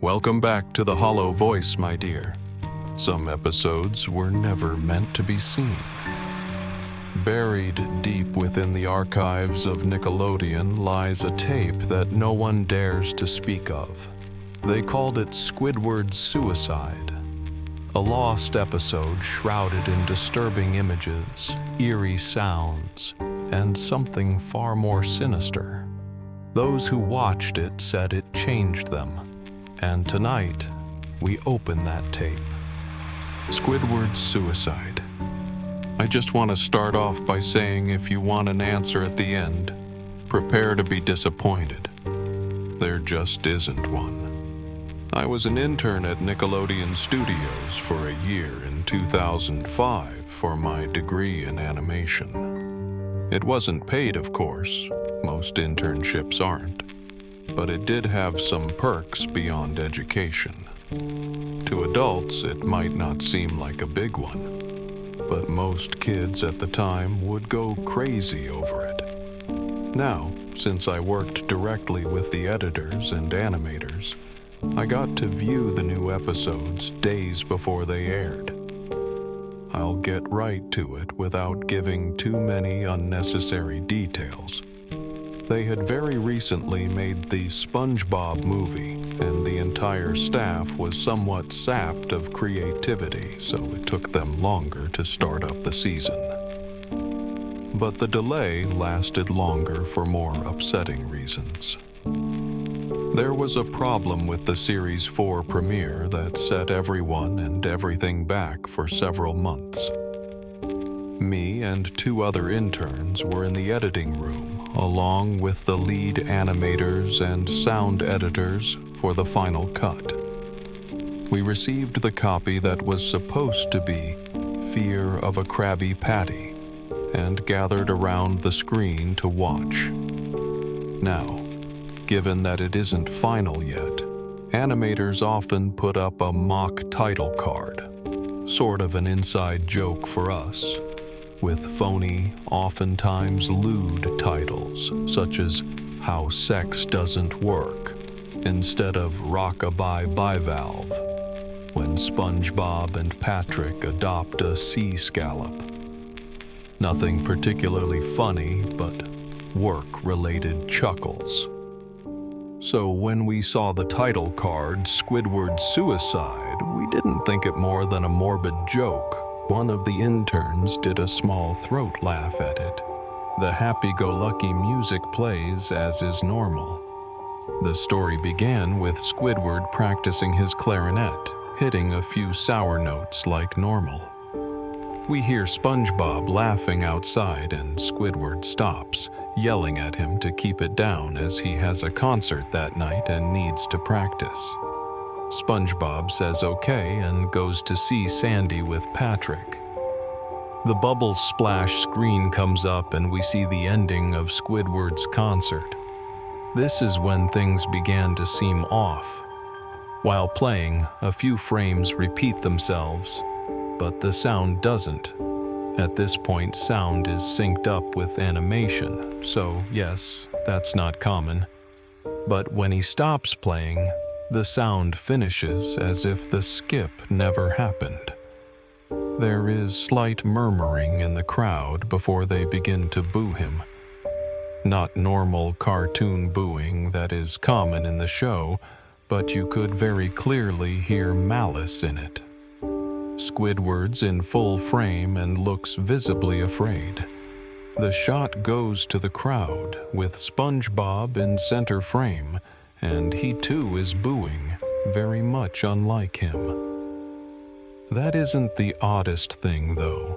Welcome back to The Hollow Voice, my dear. Some episodes were never meant to be seen. Buried deep within the archives of Nickelodeon lies a tape that no one dares to speak of. They called it Squidward's Suicide, a lost episode shrouded in disturbing images, eerie sounds, and something far more sinister. Those who watched it said it changed them, and tonight we open that tape. Squidward's Suicide. I just want to start off by saying if you want an answer at the end, prepare to be disappointed. There just isn't one. I was an intern at Nickelodeon Studios for a year in 2005 for my degree in animation. It wasn't paid, of course. Most internships aren't. But it did have some perks beyond education. To adults, it might not seem like a big one, but most kids at the time would go crazy over it. Now, since I worked directly with the editors and animators, I got to view the new episodes days before they aired. I'll get right to it without giving too many unnecessary details. They had very recently made the SpongeBob movie, and the entire staff was somewhat sapped of creativity, so it took them longer to start up the season. But the delay lasted longer for more upsetting reasons. There was a problem with the Series 4 premiere that set everyone and everything back for several months. Me and two other interns were in the editing room, along with the lead animators and sound editors for the final cut. We received the copy that was supposed to be Fear of a Krabby Patty and gathered around the screen to watch. Now, given that it isn't final yet, animators often put up a mock title card, sort of an inside joke for us, with phony, oftentimes lewd titles, such as How Sex Doesn't Work, instead of Rock-a-Bye Bivalve, when SpongeBob and Patrick adopt a sea scallop. Nothing particularly funny, but work-related chuckles. So when we saw the title card, Squidward's Suicide, we didn't think it more than a morbid joke. One of the interns did a small throat laugh at it. The happy-go-lucky music plays as is normal. The story began with Squidward practicing his clarinet, hitting a few sour notes like normal. We hear SpongeBob laughing outside and Squidward stops, yelling at him to keep it down as he has a concert that night and needs to practice. SpongeBob says okay and goes to see Sandy with Patrick. The Bubbles Splash screen comes up and we see the ending of Squidward's concert. This is when things began to seem off. While playing, a few frames repeat themselves, but the sound doesn't. At this point, sound is synced up with animation, so yes, that's not common. But when he stops playing, the sound finishes as if the skip never happened. There is slight murmuring in the crowd before they begin to boo him. Not normal cartoon booing that is common in the show, but you could very clearly hear malice in it. Squidward's in full frame and looks visibly afraid. The shot goes to the crowd, with SpongeBob in center frame, and he too is booing, very much unlike him. That isn't the oddest thing, though.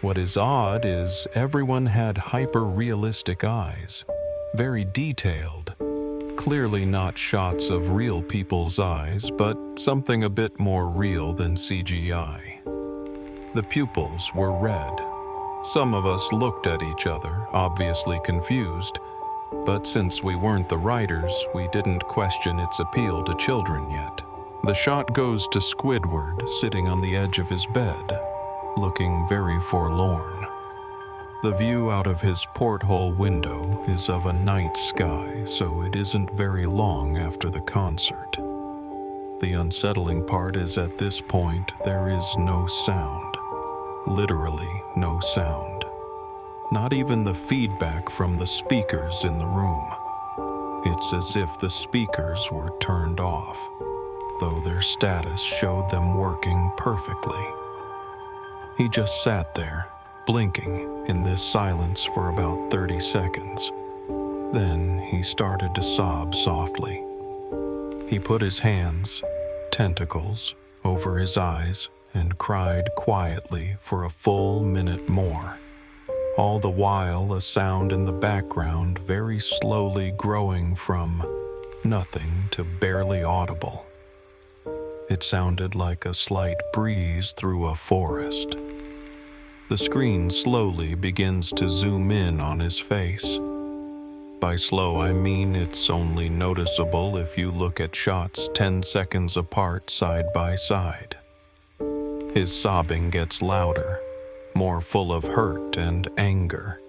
What is odd is everyone had hyper-realistic eyes, very detailed. Clearly not shots of real people's eyes, but something a bit more real than CGI. The pupils were red. Some of us looked at each other, obviously confused, but since we weren't the writers, we didn't question its appeal to children yet. The shot goes to Squidward sitting on the edge of his bed, looking very forlorn. The view out of his porthole window is of a night sky, so it isn't very long after the concert. The unsettling part is at this point there is no sound. Literally no sound. Not even the feedback from the speakers in the room. It's as if the speakers were turned off, though their status showed them working perfectly. He just sat there, blinking in this silence for about 30 seconds. Then he started to sob softly. He put his hands, tentacles, over his eyes and cried quietly for a full minute more. All the while, a sound in the background very slowly growing from nothing to barely audible. It sounded like a slight breeze through a forest. The screen slowly begins to zoom in on his face. By slow, I mean it's only noticeable if you look at shots 10 seconds apart side by side. His sobbing gets louder, more full of hurt and anger.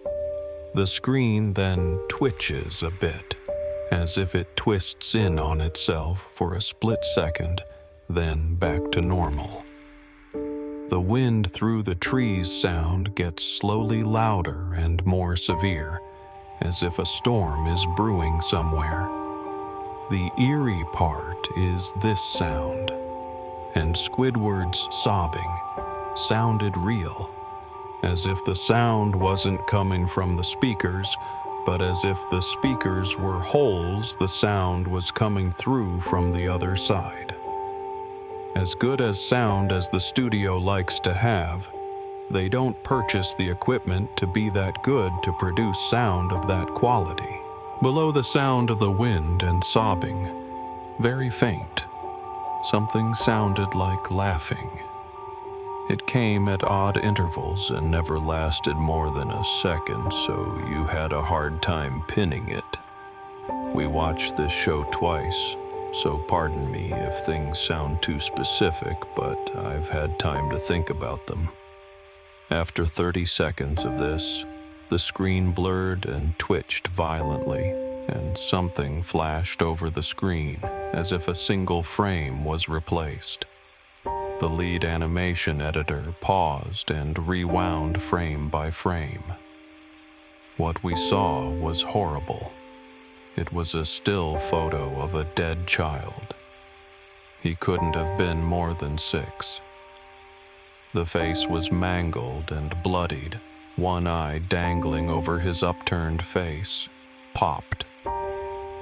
The screen then twitches a bit, as if it twists in on itself for a split second, then back to normal. The wind through the trees sound gets slowly louder and more severe, as if a storm is brewing somewhere. The eerie part is this sound, and Squidward's sobbing sounded real, as if the sound wasn't coming from the speakers, but as if the speakers were holes the sound was coming through from the other side. As good as sound as the studio likes to have, they don't purchase the equipment to be that good to produce sound of that quality. Below the sound of the wind and sobbing, very faint, something sounded like laughing. It came at odd intervals and never lasted more than a second, so you had a hard time pinning it. We watched this show twice, so pardon me if things sound too specific, but I've had time to think about them. After 30 seconds of this, the screen blurred and twitched violently, and something flashed over the screen as if a single frame was replaced. The lead animation editor paused and rewound frame by frame. What we saw was horrible. It was a still photo of a dead child. He couldn't have been more than 6. The face was mangled and bloodied, one eye dangling over his upturned face, popped.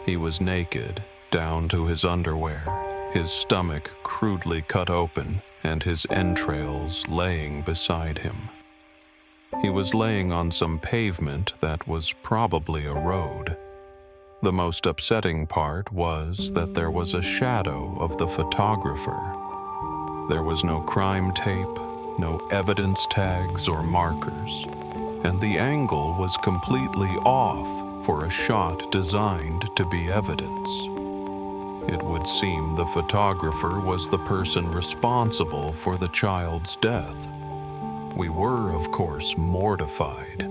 He was naked, down to his underwear, his stomach crudely cut open and his entrails laying beside him. He was laying on some pavement that was probably a road. The most upsetting part was that there was a shadow of the photographer. There was no crime tape, no evidence tags or markers, and the angle was completely off for a shot designed to be evidence. It would seem the photographer was the person responsible for the child's death. We were, of course, mortified,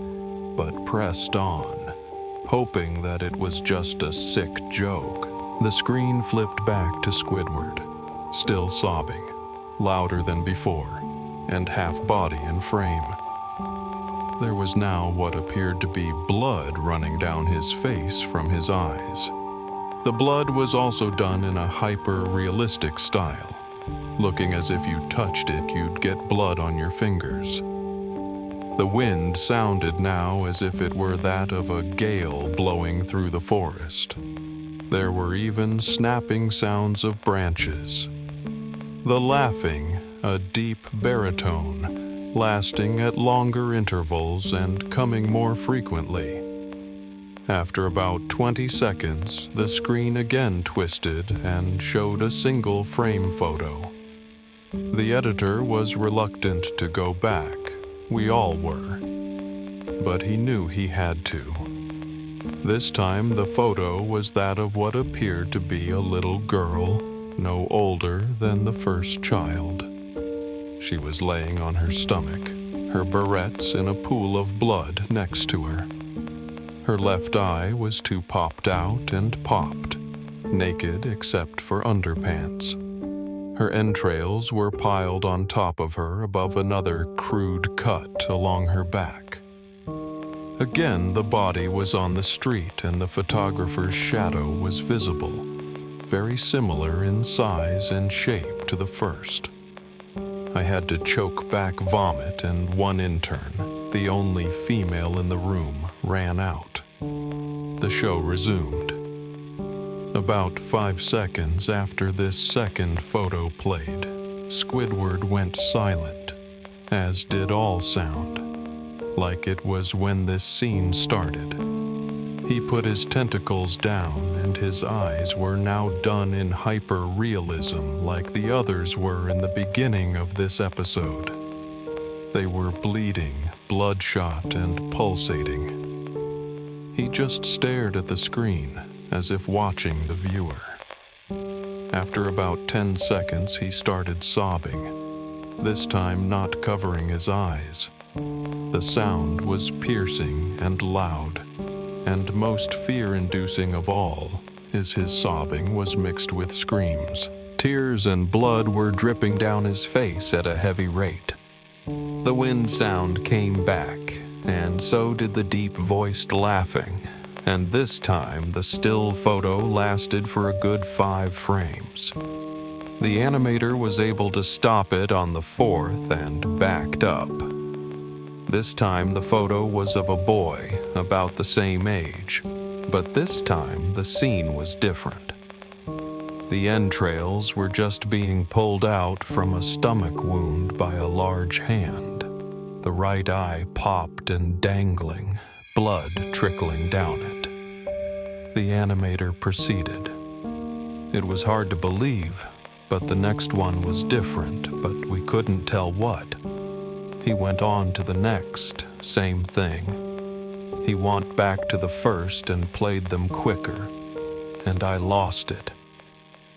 but pressed on, hoping that it was just a sick joke. The screen flipped back to Squidward, still sobbing, louder than before, and half body in frame. There was now what appeared to be blood running down his face from his eyes. The blood was also done in a hyper-realistic style, looking as if you touched it you'd get blood on your fingers. The wind sounded now as if it were that of a gale blowing through the forest. There were even snapping sounds of branches. The laughing, a deep baritone, lasting at longer intervals and coming more frequently. After about 20 seconds, the screen again twisted and showed a single frame photo. The editor was reluctant to go back. We all were. But he knew he had to. This time the photo was that of what appeared to be a little girl, no older than the first child. She was laying on her stomach, her barrettes in a pool of blood next to her. Her left eye was too popped out and popped, naked except for underpants. Her entrails were piled on top of her above another crude cut along her back. Again, the body was on the street and the photographer's shadow was visible, very similar in size and shape to the first. I had to choke back vomit, and one intern, the only female in the room, ran out. The show resumed. About 5 seconds after this second photo played, Squidward went silent, as did all sound, like it was when this scene started. He put his tentacles down, and his eyes were now done in hyper-realism like the others were in the beginning of this episode. They were bleeding, bloodshot, and pulsating. He just stared at the screen, as if watching the viewer. After about 10 seconds, he started sobbing, this time not covering his eyes. The sound was piercing and loud, and most fear-inducing of all is his sobbing was mixed with screams. Tears and blood were dripping down his face at a heavy rate. The wind sound came back, and so did the deep-voiced laughing, and this time the still photo lasted for a good 5 frames. The animator was able to stop it on the 4th and backed up. This time the photo was of a boy about the same age, but this time the scene was different. The entrails were just being pulled out from a stomach wound by a large hand. The right eye popped and dangling, blood trickling down it. The animator proceeded. It was hard to believe, but the next one was different, but we couldn't tell what. He went on to the next, same thing. He went back to the first and played them quicker, and I lost it.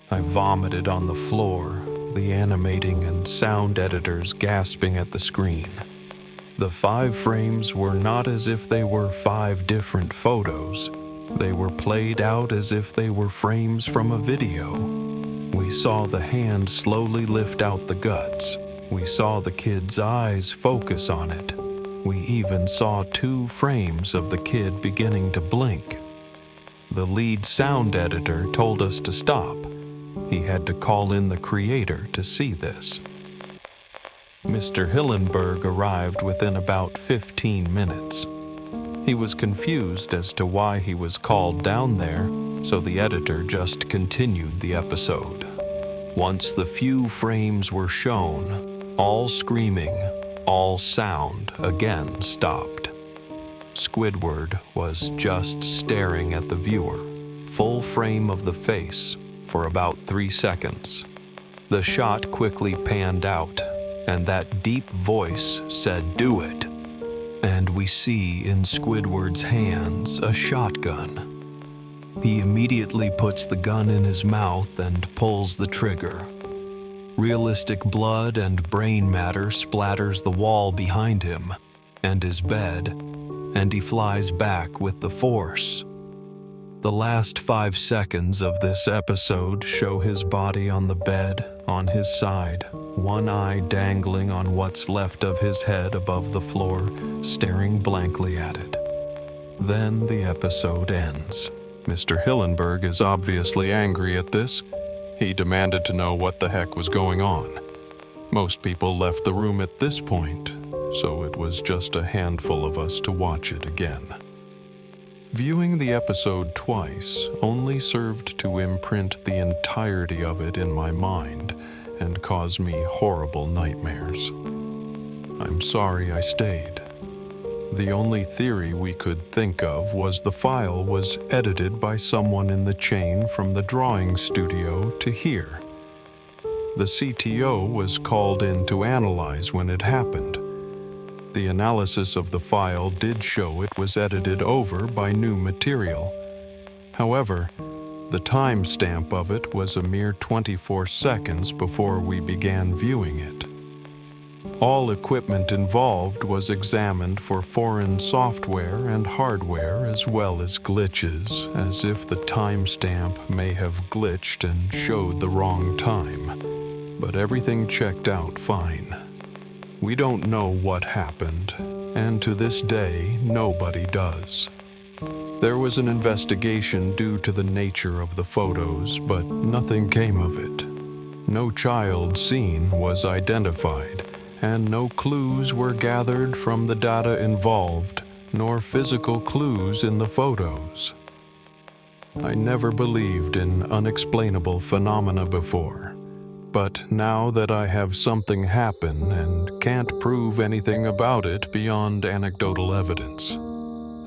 I vomited on the floor, the animating and sound editors gasping at the screen. The 5 frames were not as if they were 5 different photos. They were played out as if they were frames from a video. We saw the hand slowly lift out the guts. We saw the kid's eyes focus on it. We even saw 2 frames of the kid beginning to blink. The lead sound editor told us to stop. He had to call in the creator to see this. Mr. Hillenberg arrived within about 15 minutes. He was confused as to why he was called down there, so the editor just continued the episode. Once the few frames were shown, all screaming, all sound again stopped. Squidward was just staring at the viewer, full frame of the face, for about 3 seconds. The shot quickly panned out, and that deep voice said, "Do it." And we see in Squidward's hands a shotgun. He immediately puts the gun in his mouth and pulls the trigger. Realistic blood and brain matter splatters the wall behind him and his bed, and he flies back with the force. The last 5 seconds of this episode show his body on the bed, on his side, one eye dangling on what's left of his head above the floor, staring blankly at it. Then the episode ends. Mr. Hillenberg is obviously angry at this. He demanded to know what the heck was going on. Most people left the room at this point, so it was just a handful of us to watch it again. Viewing the episode twice only served to imprint the entirety of it in my mind and cause me horrible nightmares. I'm sorry I stayed. The only theory we could think of was the file was edited by someone in the chain from the drawing studio to here. The CTO was called in to analyze when it happened. The analysis of the file did show it was edited over by new material. However, the timestamp of it was a mere 24 seconds before we began viewing it. All equipment involved was examined for foreign software and hardware as well as glitches, as if the timestamp may have glitched and showed the wrong time. but everything checked out fine. We don't know what happened, and to this day, nobody does. There was an investigation due to the nature of the photos, but nothing came of it. No child seen was identified, and no clues were gathered from the data involved, nor physical clues in the photos. I never believed in unexplainable phenomena before, but now that I have something happen and can't prove anything about it beyond anecdotal evidence,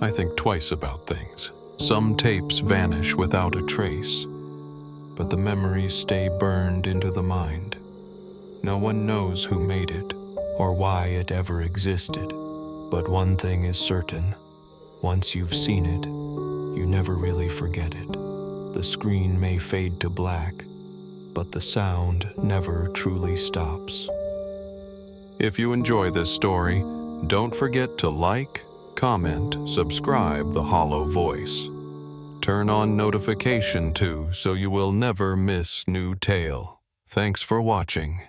I think twice about things. Some tapes vanish without a trace, but the memories stay burned into the mind. No one knows who made it or why it ever existed, but one thing is certain. Once you've seen it, you never really forget it. The screen may fade to black, but the sound never truly stops. If you enjoy this story, don't forget to like, comment, subscribe The Hollow Voice. Turn on notification too so you will never miss new tale. Thanks for watching.